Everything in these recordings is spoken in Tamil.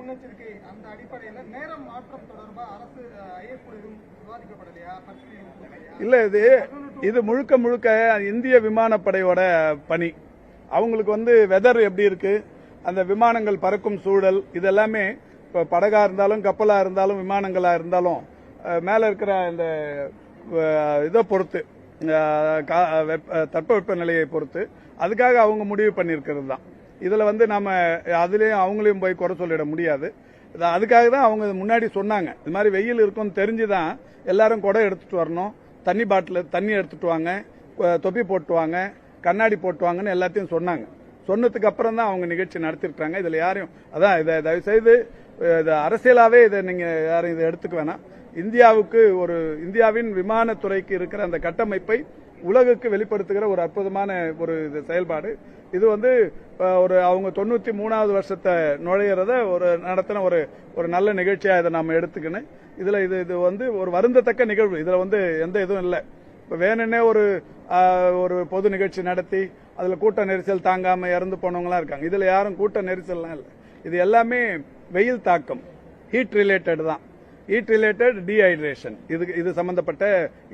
முன்னெச்சரிக்கை அந்த அடிப்படையில் நேரம் மாற்றம் தொடர்பாக அரசு ஐஏஎஸ் குழுவும் விவாதிக்கப்படலையா? இல்ல, இது முழுக்க முழுக்க இந்திய விமானப்படையோட பணி. அவங்களுக்கு வெதர் எப்படி இருக்கு, அந்த விமானங்கள் பறக்கும் சூழல், இதெல்லாமே இப்ப படகா இருந்தாலும் கப்பலா இருந்தாலும் விமானங்களா இருந்தாலும் மேல இருக்கிற இந்த இதை பொறுத்து தட்பவெப்ப நிலையை பொறுத்து அதுக்காக அவங்க முடிவு பண்ணிருக்கிறது தான். இதுல நாம அதுலயும் அவங்களையும் போய் குறை சொல்லிட முடியாது. அதுக்காக தான் அவங்க முன்னாடி சொன்னாங்க, இது மாதிரி வெயில் இருக்கும்னு தெரிஞ்சுதான் எல்லாரும் குடை எடுத்துட்டு வரணும், தண்ணி பாட்டில் தண்ணி எடுத்துட்டு வாங்க, தொப்பி போட்டு வாங்க, கண்ணாடி போட்டு வாங்கன்னு எல்லாத்தையும் சொன்னாங்க. சொன்னதுக்கு அப்புறம் தான் அவங்க நிகழ்ச்சி நடத்திருக்காங்க. இதுல யாரையும் அதான் இதை தயவு செய்து அரசியலாவே இதை நீங்க யாரும் இதை எடுத்துக்க வேணாம். இந்தியாவின் விமானத்துறைக்கு இருக்கிற அந்த கட்டமைப்பை உலகுக்கு வெளிப்படுத்துகிற ஒரு அற்புதமான ஒரு செயல்பாடு இது. ஒரு அவங்க 93வது வருஷத்தை நுழையிறத நடத்தின ஒரு நல்ல நிகழ்ச்சியா இதை நாம எடுத்துக்கணும். இதுல இது ஒரு வருந்தத்தக்க நிகழ்வு. இதுல எந்த இதுவும் இல்லை. இப்ப வேணுன்னே ஒரு பொது நிகழ்ச்சி நடத்தி அதுல கூட்ட நெரிசல் தாங்காம இறந்து போனவங்களா இருக்காங்க. இதுல யாரும் கூட்ட நெரிசல்லாம் இல்லை. இது எல்லாமே வெயில் தாக்கம், ஹீட் ரிலேட்டட் தான். ஹீட் ரிலேட்டட் டீஹைட்ரேஷன், இது சம்பந்தப்பட்ட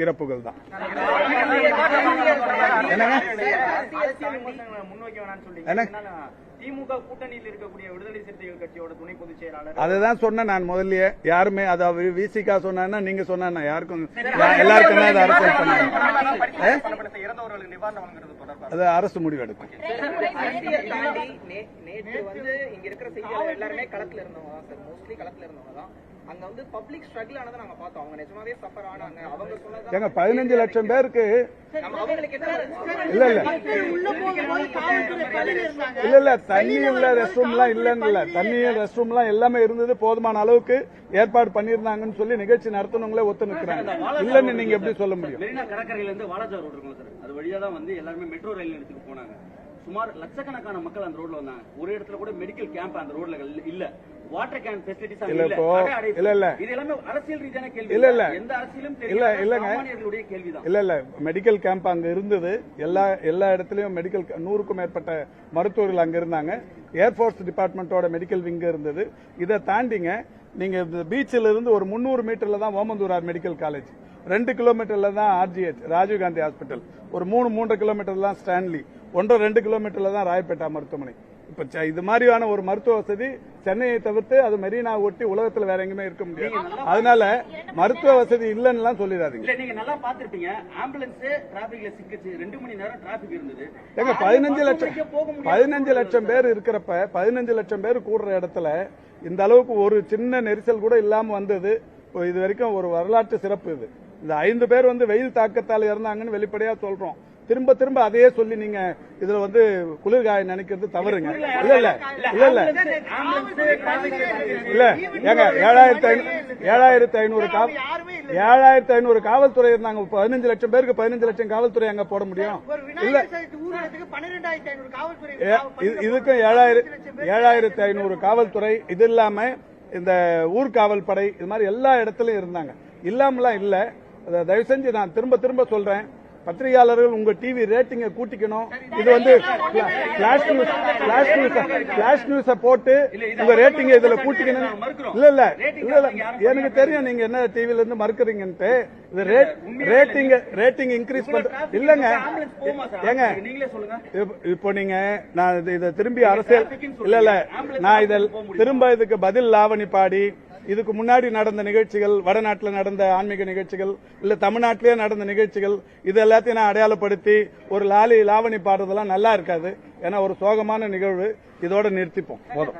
இறப்புகள் தான். திமுக கூட்டணியில் இருக்கக்கூடிய விடுதலை சிறுத்தைகள் கட்சியோட துணை பொதுச் செயலாளர் அதுதான் சொன்னேன் நான் முதல்லயே. யாருமே அதாவது விசிகா சொன்னா நீங்க சொன்னா யாருக்கும் எல்லாருக்கும் தான் அதை அரசியல் பண்ணாங்க. அது அரசு முடிவெடுக்கும். நேற்று இங்க இருக்கிற செய்தியாளர் எல்லாருமே களத்துல இருந்தவங்க தான் சார், மோஸ்ட்லி களத்துல இருந்தவங்க தான். அங்க பப்ளிக் ஸ்ட்ரகிள் ஆனதை நாங்க பார்த்தோம். அவங்க நிஜமாவே சஃபர் ஆனாங்க. அவங்க சொன்னது எங்க 15 லட்சம் பேருக்கு இல்ல தண்ணி இல்ல, ரெஸ்ட் ரூம் எல்லாம் இல்லன்னு இல்ல, தண்ணி ரெஸ்ட் ரூம் எல்லாம் எல்லாமே இருந்தது. போதுமான அளவுக்கு ஏற்பாடு பண்ணிருந்தாங்கன்னு சொல்லி நிகழ்ச்சி நடத்தணுங்களே ஒத்து நிற்கிறாங்க. இல்லன்னு நீங்க எப்படி சொல்ல முடியும்? மெரினா கடற்கரையில இருந்து வாலாஜா ரோடு இருக்கும் சார், அது வழியா தான் எல்லாருமே மெட்ரோ ரயில் நிலையத்துக்கு போனாங்க. சுமார் லட்சக்கணக்கான மக்கள் அந்த ரோட்ல வந்தாங்க. ஒரு இடத்துல கூட மெடிக்கல் கேம்ப் அந்த ரோட்ல இல்ல, வாட்டர் கேன் ஃபெசிலிட்டிஸ் இல்ல. இது எல்லாமே அரசியல் ரீதியான கேள்வி. இல்ல எந்த அரசியலும் சாமானியர்களுடைய கேள்விதான். இல்ல மெடிக்கல் கேம்ப் அங்க இருந்தது. எல்லா இடத்துலயும் மெடிக்கல் 100க்கும் மேற்பட்ட மருத்துவர்கள் அங்க இருந்தாங்க. ஏர்போர்ஸ் டிபார்ட்மெண்டோட மெடிக்கல் விங் இருந்தது. இதை தாண்டிங்க நீங்க பீச்சில் இருந்து ஒரு 300 மீட்டர்ல தான் ஓமந்தூரார் மெடிக்கல் காலேஜ், 2 கிலோமீட்டர்ல தான் RGH ராஜீவ்காந்தி ஹாஸ்பிட்டல், ஒரு 3 கிலோமீட்டர் தான் ஸ்டான்லி, 1.5-2 கிலோமீட்டர்ல தான் ராயப்பேட்டா மருத்துவமனை. இப்ப இது மாதிரியான ஒரு மருத்துவ வசதி சென்னையை தவிர்த்து அது மெரினா ஒட்டி உலகத்துல வேற எங்குமே இருக்க முடியாது. அதனால மருத்துவ வசதி இல்லன்னு சொல்லிடாதீங்க. நீங்க நல்லா பாத்துருப்பீங்க, ஆம்புலன்ஸ் டிராபிக்ல சிக்கிச்சு 2 மணி நேரம் டிராபிக் இருந்தது. 15 லட்சம் பேர் இருக்கிறப்ப 15 லட்சம் பேர் கூடுற இடத்துல இந்த அளவுக்கு ஒரு சின்ன நெரிசல் கூட இல்லாம வந்தது இது வரைக்கும் ஒரு வரலாற்று சிறப்பு. இது இந்த 5 பேர் வெயில் தாக்கத்தால் இறந்தாங்கன்னு வெளிப்படையா சொல்றோம். திரும்ப திரும்ப அதையே சொல்லி நீங்க இதுல குளிர்காய நினைக்கிறது தவறுங்க. இல்ல ஏங்க 7500 காவல்துறை இருந்தாங்க. 15 லட்சம் பேருக்கு 15 லட்சம் காவல்துறை அங்க போட முடியும்? இல்ல, இதுக்கும் 7500 காவல்துறை, இது இல்லாம இந்த ஊர்காவல் படை, இது மாதிரி எல்லா இடத்துலயும் இருந்தாங்க. இல்லாமலாம் இல்ல. தயவு செஞ்சு நான் திரும்ப திரும்ப சொல்றேன், பத்திரிகையாளர்கள் உங்க டிவி ரேட்டிங்க கூட்டிக்கணும். இது பிளாஷ் நியூஸ் போட்டு உங்க ரேட்டிங்க இதுல கூட்டிக்கணும். இல்ல எனக்கு தெரியும் நீங்க என்ன டிவில இருந்து மறுக்கிறீங்கன்ட்டு. இது ரேட்டிங் இன்க்ரீஸ் பண்ற இல்லங்க. ஏங்க இப்போ நீங்க நான் இதை திரும்பி அரசியல் இல்ல நான் இதில் திரும்ப இதுக்கு பதில் லாவணி பாடி இதுக்கு முன்னாடி நடந்த நிகழ்ச்சிகள், வடநாட்டில் நடந்த ஆன்மீக நிகழ்ச்சிகள், இல்ல தமிழ்நாட்டிலேயே நடந்த நிகழ்ச்சிகள், இது எல்லாத்தையும் நான் அடையாளப்படுத்தி ஒரு லாவணி பாடுறதெல்லாம் நல்லா இருக்காது. ஏன்னா ஒரு சோகமான நிகழ்வு. இதோட நிறுத்திப்போம், போதும்.